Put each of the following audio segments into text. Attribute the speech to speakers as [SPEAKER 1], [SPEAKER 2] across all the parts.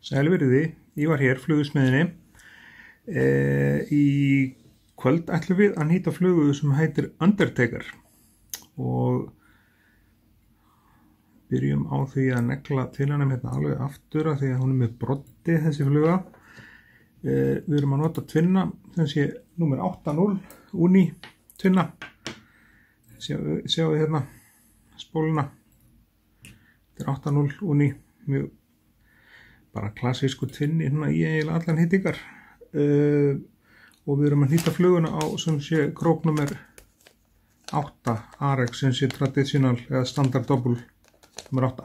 [SPEAKER 1] Sælveriði, ég var hér, flugusmiðinni. Í kvöld ætlum við að nýta flugu sem heitir Undertaker og byrjum á því að negla til hana hérna alveg aftur af því að hún er með broddi þessi fluga. Við erum að nota tvinna, sem sé númer 80 Uni tvinna. Sjáu hérna spóluna. Þetta er 80 Uni, mjög bara klassísku tvinni hérna í eiginlega allan hittingar. Og við erum að nýta fluguna á sem sé króknúmer 8 Arex sem sé traditional eða standard double nummer 8.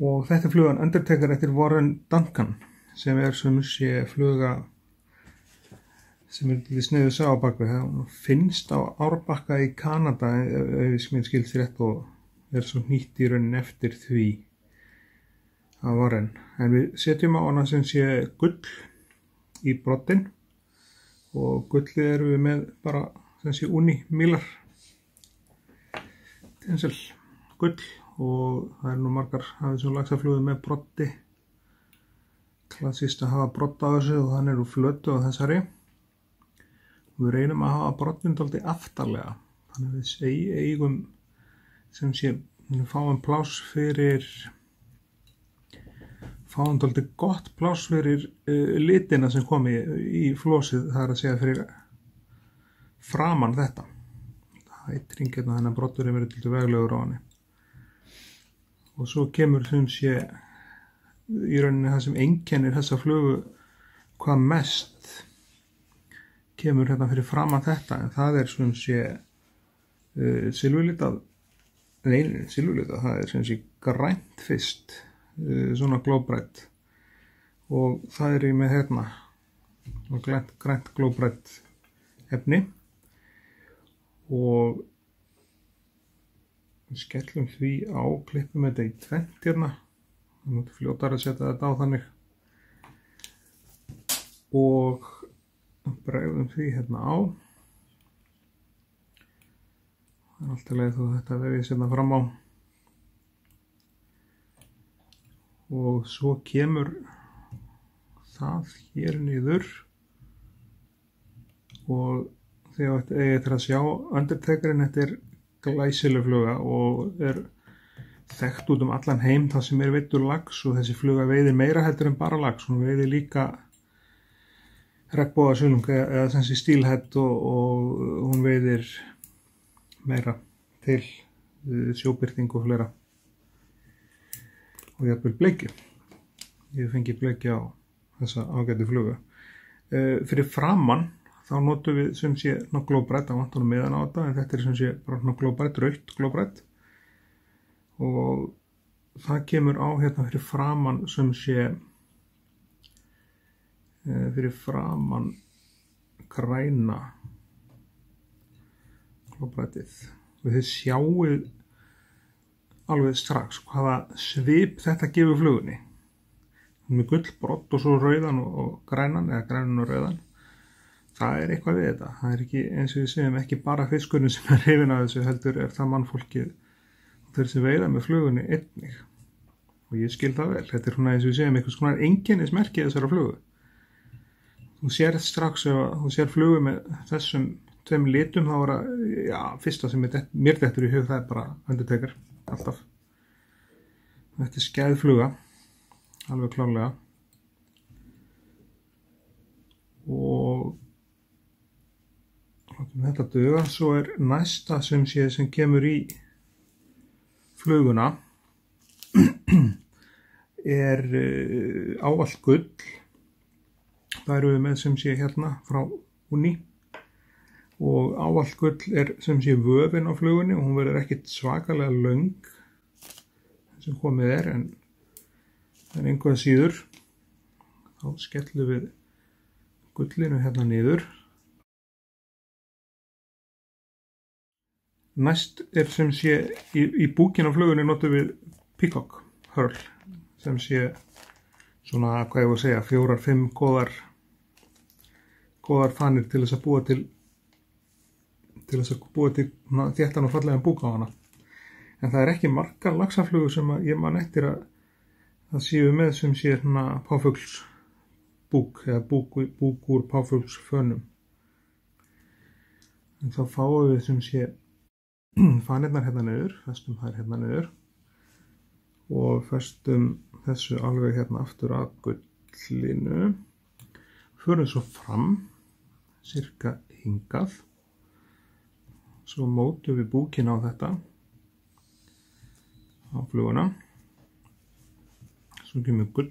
[SPEAKER 1] Og þetta er flugan Undertaker eftir Warren Duncan sem er sem sé fluga sem er til sniðu sá á bakvið. Það finnst á Árbakka í Kanada ef ég skilst rétt og er svo nýtt í rauninni eftir því að Warren. En við setjum á hana sem sé gull í broddinn og gullið erum við með bara sem sé Uni Miller tinsel gull og það er nú margar hafið sem laxaflugur með broddi. Klassíst að hafa brodd á þessu og þannig eru flötu á þessari. Og við reynum að hafa broddinn dálítið aftarlega. Þannig að við eigum sem sé fáum pláss fyrir fáum dálítið gott pláss fyrir litina sem komi í flósið, það er að segja fyrir framan þetta. Það heitir hérna þennan broddur verið til veglegur á henni. Og svo kemur sem sé í rauninni það sem einkennir þessa flugu hvað mest kemur hérna fyrir framan þetta, en það er sem sé silfurlitað, það er sem sé grænt fyrst, svona glóbrætt og það er í með hérna grænt glóbrætt efni og við skellum því á, klippum þetta í tvennt hérna, það er fljótar að setja þetta á þannig og bregðum því hérna á. Það er alltaf leið þó þetta vefið setna fram á og svo kemur það hér niður og þegar þetta eigið að sjá Undertakerinn, þetta er glæsileg fluga og er þekkt út allan heim það sem er veiddur lax og þessi fluga veiðir meira heldur en bara lax, hún veiðir líka regnbogasilung eða sem sé stílhett og hún veiðir meira til sjóbirting og fleira. Og jafnvel bleikju. Ég fengi bleikju á þessa ágætu flugu. Fyrir framan þá notum við sem sé glóbrætt, það vantar meðan á þetta, en þetta er sem sé bara glóbrætt, rautt glóbrætt. Og það kemur á hérna fyrir framan sem sé fyrir framan græna glóbrættið. Og þið sjáuð alveg strax hvaða svip þetta gefur flugunni. Með gullbrodd og svo rauðan og grænan, eða grænan og rauðan. Það er eitthvað við þetta. Það er ekki, eins og við segjum, ekki bara fiskurinn sem er hrifinn af þessu, heldur er það mannfólkið og þeir sem veiða með flugunni einnig. Og ég skil það vel. Þetta er svona, eins og við segjum, einhvers konar einkennismerki þessara flugu. Þú sér strax ef þú sér flugu með þessum tveim litum, þá er að, já, fyrsta sem mér dettur í hug, það er bara Undertaker. Alltaf. Þetta er skæðfluga, alveg klárlega. Og þetta duga, svo er næsta sem kemur í fluguna er ávallt gull. Það eru við með sem sé hérna frá Uni. Og ávallt gull er sem sé vöfin á flugunni og hún verður ekkert svakalega löng sem komið er, en einhvað síður þá skellum við gullinu hérna niður. Næst er sem sé í búkinn á flugunni notum við peacock hurl sem sé svona, hvað ég var að segja, 4-5 góðar fanir til þess að búa til þéttan og fallegan búk á hana. En það er ekki margar laxaflugur sem ég man eftir að það séu með sem sé hérna páfuglsbúk eða búk úr páfuglsfönum. En þá fáum við sem sé fanirnar hérna niður, festum þær hérna niður og festum þessu alveg hérna aftur að gullinu. Förum svo fram, cirka hingað. Svo mótum við búkinn á þetta, á fluguna. Svo kemur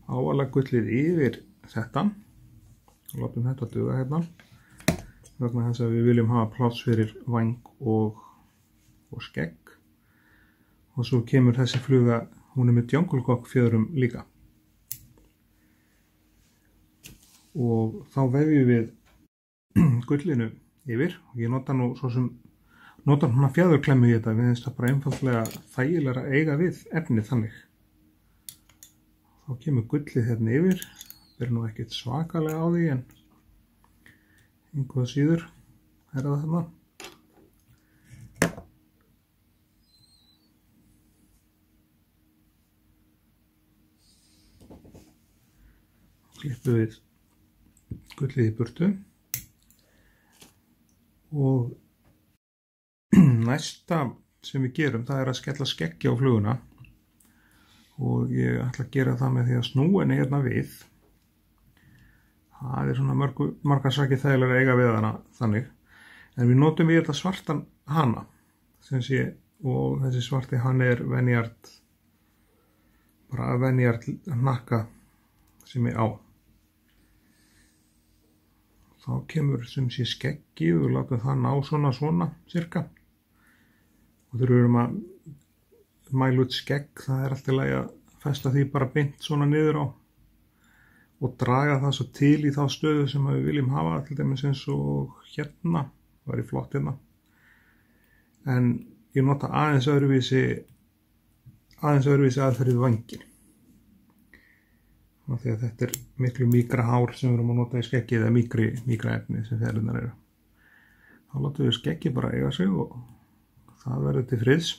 [SPEAKER 1] ávalag gullið yfir þetta. Og látum þetta duga hérna. Vegna þess að við viljum hafa pláss fyrir væng og skegg. Og svo kemur þessi fluga, hún með jungle cock fjöðrum líka. Og þá vefjum við gullinu yfir og ég nota nú svo sem svona fjæðurklemmu í þetta, við finnst það bara einfaldlega þægilega að eiga við efnið þannig. Þá kemur gullið hérna yfir, það nú ekkert svakalega á því en einhvað síður er það þarna. Klippum við gullið í burtu. Og næsta sem við gerum, það er að skella skeggi á fluguna og ég ætla að gera það með því að snúa henni hérna við. Það er svona margar sakir þægilega að eiga við hana þannig. En við notum við þetta svartan hana sem sé, og þessi svarti hann er venjart, bara venjart hnakka sem ég á. Þá kemur sem sé skeggi og við látum það ná svona cirka. Og þegar við erum að mæla út skegg, það er alltaf lægi að festa því bara beint svona niður á og draga það svo til í þá stöðu sem við viljum hafa, til dæmis eins og hérna, það væri flott hérna. En ég nota aðeins öðruvísi aðferð við vænginn. Því að þetta er miklu mýkra hár sem við erum að nota í skeggi eða mýkra efni sem fjaðrirnar eru. Þá látum við skeggi bara eiga sig og það verður til friðs.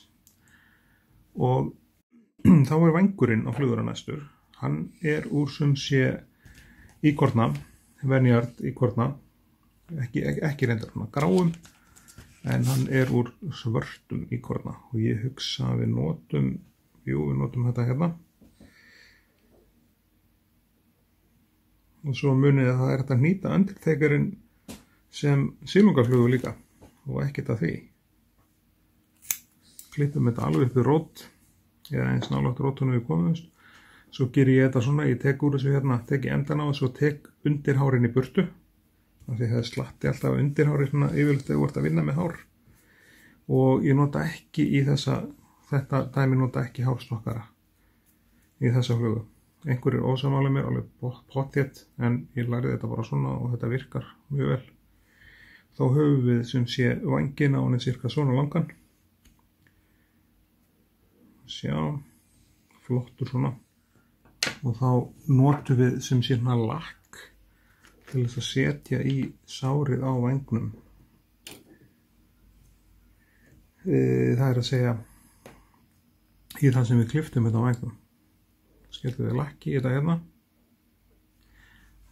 [SPEAKER 1] Og þá er vængurinn á flugura næstur. Hann er úr sem sé íkorna, venjart íkorna, ekki reyndar svona gráum, en hann er úr svörtum íkorna og ég hugsa að við notum þetta hérna. Og svo munið að það er hægt að nýta Undertakerinn sem silungaflugu líka og ekkert að því. Klippum þetta alveg upp í rót, eða eins nálægt rótunum við komumst. Svo ger ég þetta svona, ég tek úr þessu hérna, tek í endan á þessu og tek undirhárin í burtu. Því það slatti alltaf undirhári svona yfirleitt þegar þú ert að vinna með hár. Og ég nota ekki í þetta dæmi nota ekki hárstokkara í þessa flugu. Einhverjir ósamála mér, alveg pottþétt, en ég lærði þetta bara svona og þetta virkar mjög vel. Þá höfum við sem sé vængina og hann er cirka svona langan. Sjá, flottur svona. Og þá notum við sem sé hérna lakk til þess að setja í sárið á vængnum. Það er að segja í það sem við klipptum þetta á vængnum. Skellum við lakki í þetta hérna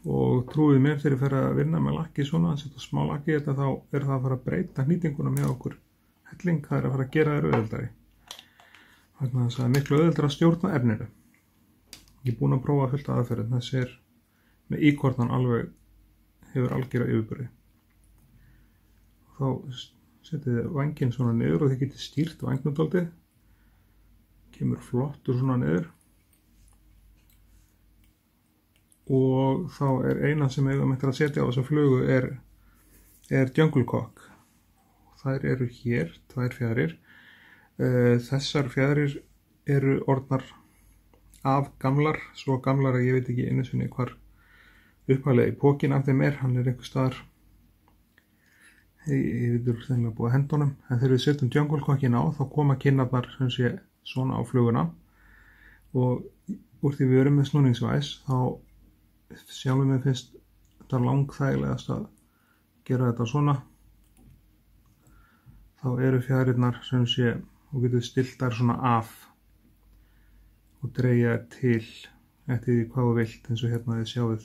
[SPEAKER 1] og trúið mér þegar ég fer að vinna með lakki svona, að setja smá lakki í þetta, þá er það að fara að breyta hnýtinguna með okkur helling, það er að fara að gera þér auðveldari. Þannig að það er miklu auðveldara að stjórna efninu. Ég er búinn að prófa fullt aðferðin, þessi er með íkornan alveg, hefur algjöra yfirburði. Þá setjið þið vænginn svona niður og þið getið stýrt vængnum dálítið, kemur flottur svona niður. Og þá er eina sem við eigum eftir að setja á þessa flugu er jungle cock. Þær eru hér, 2 fjaðrir. Þessar fjaðrir eru orðnar af gamlar, svo gamlar að ég veit ekki einu sinni hvar upphæðlega í pókin af þeim er, hann er einhver staðar, ég veit úr þennilega búið að henda honum, en þegar við setjum jungle cockin á þá koma kinnarnar sem sé svona á fluguna og úr því við erum með snúningsvæs þá sjálfum við finnst þetta langþægilegast að gera þetta svona. Þá eru fjaðrirnar sem sé og getur stillt þær svona af og dreigja til eftir því hvað þú vilt, eins og hérna þið sjáuð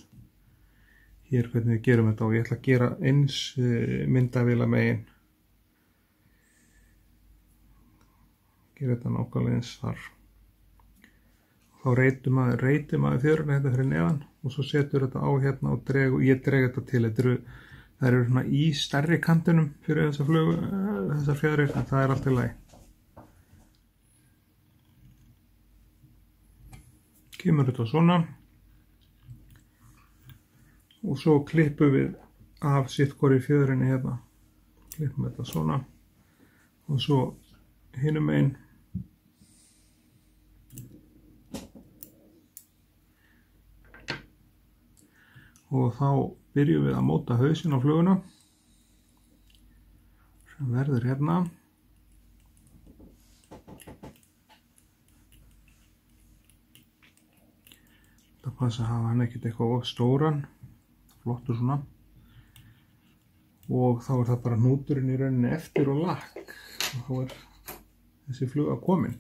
[SPEAKER 1] hér hvernig við gerum þetta, og ég ætla að gera eins myndavéla megin, gera þetta nákvæmlega eins þar. Þá reytir maður fjöruna hérna fyrir neðan og svo setur þetta á hérna og ég dreg þetta til. Það eru svona í stærri kantinum fyrir þessar fjöðrir, en það er allt í lagi. Kemur þetta svona og svo klippum við af sitt hvori fjöðrinni hérna. Klippum þetta svona og svo hinum megin. Og þá byrjum við að móta hausinn á fluguna sem verður hérna. Það passa að hafa hann ekkert eitthvað of stóran, flottur svona. Og þá er það bara hnúturinn í rauninni eftir og lakk. Og þá er þessi fluga komin.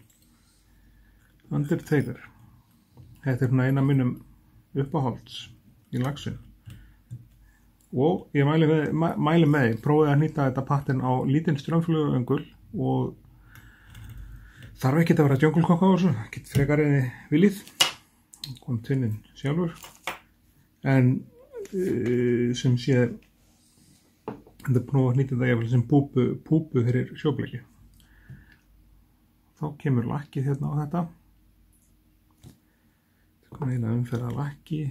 [SPEAKER 1] Undertaker. Þetta er eina mínum uppáhalds í laxinn. Og ég mæli með því, prófið að nýta þetta pattern á lítinn straumflugöngul og þarf ekki að vera djöngulkokka á þessu, get frekar eða viljið. Kom tvinninn sjálfur, en sem sé þetta prófa að nýta þetta jafnvel sem púpu fyrir sjóbleiki. Þá kemur lakkið hérna á þetta. Það kom eina umferð af lakki.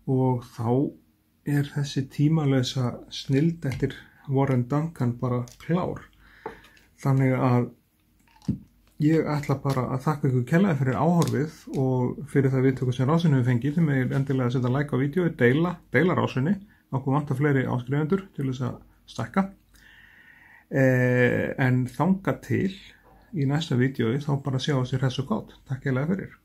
[SPEAKER 1] Og þá er þessi tímalausa snilld eftir Warren Duncan bara klár. Þannig að ég ætla bara að þakka ykkur kærlega fyrir áhorfið og fyrir það viðtöku sem rásinni við fengið. Þið megið endilega að setja like á vídeói, deila rásinni. Okkur vantar fleiri áskrifendur til þess að stækka. En þangað til í næsta vídeói þá bara sjá sér þessu gott. Takk kærlega fyrir.